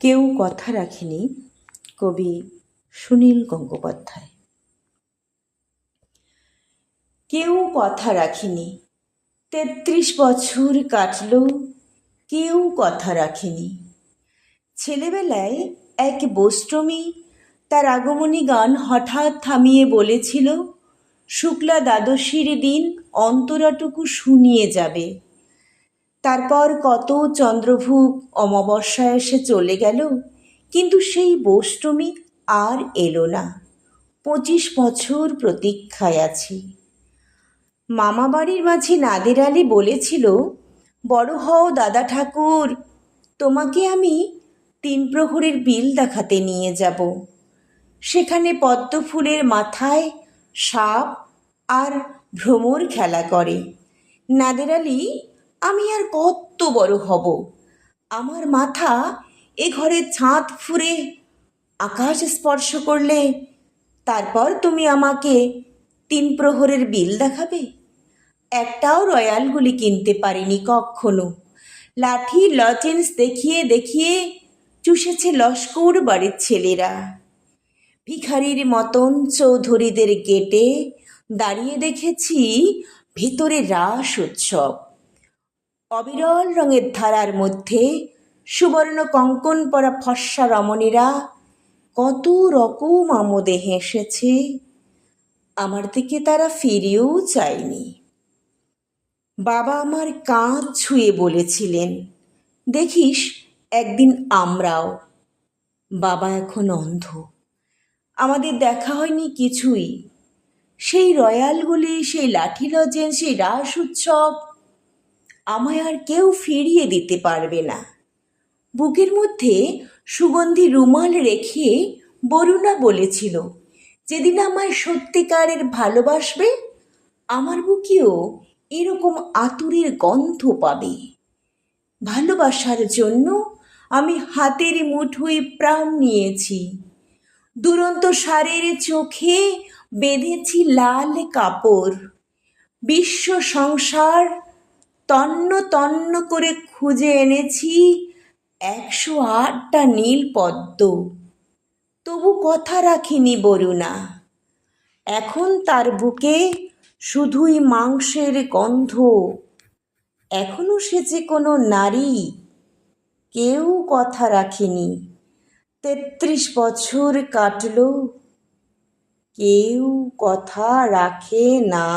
কেউ কথা রাখেনি। কবি সুনীল গঙ্গোপাধ্যায়। কেউ কথা রাখেনি, ৩৩ বছর কাটল, কেউ কথা রাখেনি। ছেলেবেলায় এক বৈষ্টমী তার আগমনী গান হঠাৎ থামিয়ে বলেছিল, শুক্লা দ্বাদশীর দিন অন্তরাটুকু শুনিয়ে যাবে। তারপর কত চন্দ্রভূপ অমাবস্যা এসে চলে গেল, কিন্তু সেই বৈষ্টমী আর এলো না। ২৫ বছর প্রতীক্ষায় আছি। মামাবাড়ির মাঝি নাদের আলী বলেছিল, বড় হও দাদা ঠাকুর, তোমাকে আমি ৩ প্রহরের বিল দেখাতে নিয়ে যাব। সেখানে পদ্ম ফুলের মাথায় সাপ আর ভ্রমর খেলা করে। নাদের আলী, আমি আর কত বড় হব, আমার মাথা এ ঘরের ছাদ ফুঁড়ে আকাশ স্পর্শ করলে তারপর তুমি আমাকে ৩ প্রহরের বিল দেখাবে? একটাও রয়্যালগুলি কিনতে পারিনি কখনো। লাঠি লজেন্স দেখিয়ে দেখিয়ে চুষেছে লস্কর বাড়ির ছেলেরা। ভিখারির মতন চৌধুরীদের গেটে দাঁড়িয়ে দেখেছি ভিতরে রাস উৎসব। অবিরল রঙের ধারার মধ্যে সুবর্ণ কঙ্কন পরা ফর্সা রমণীরা কত রকম আমোদে হেসেছে, আমার দিকে তারা ফিরেও চায়নি। বাবা আমার কাঁধ ছুঁয়ে বলেছিলেন, দেখিস একদিন আমরাও। বাবা এখন অন্ধ, আমাদের দেখা হয়নি কিছুই। সেই রয়্যালগুলি, সেই লাঠি লজেন্স, সেই রাস উৎসব আমায় আর কেউ ফিরিয়ে দিতে পারবে না। বুকের মধ্যে সুগন্ধি রুমাল রেখে বরুণা বলেছিল, যেদিন আমায় সত্যিকারের ভালোবাসবে, আমার বুকেও এরকম আতুরের গন্ধ পাবে। ভালোবাসার জন্য আমি হাতের মুঠোয় প্রাণ নিয়েছি। দুরন্ত ষাঁড়ের চোখে বেঁধেছি লাল কাপড়। বিশ্ব সংসার তন্ন তন্ন করে খুঁজে এনেছি ১০৮টা নীল পদ্ম, তবু কথা রাখিনি বরুণা। এখন তার বুকে শুধুই মাংসের গন্ধ। এখনো সে যে কোনো নারী, কেউ কথা রাখেনি। ৩৩ বছর কাটল, কেউ কথা রাখে না।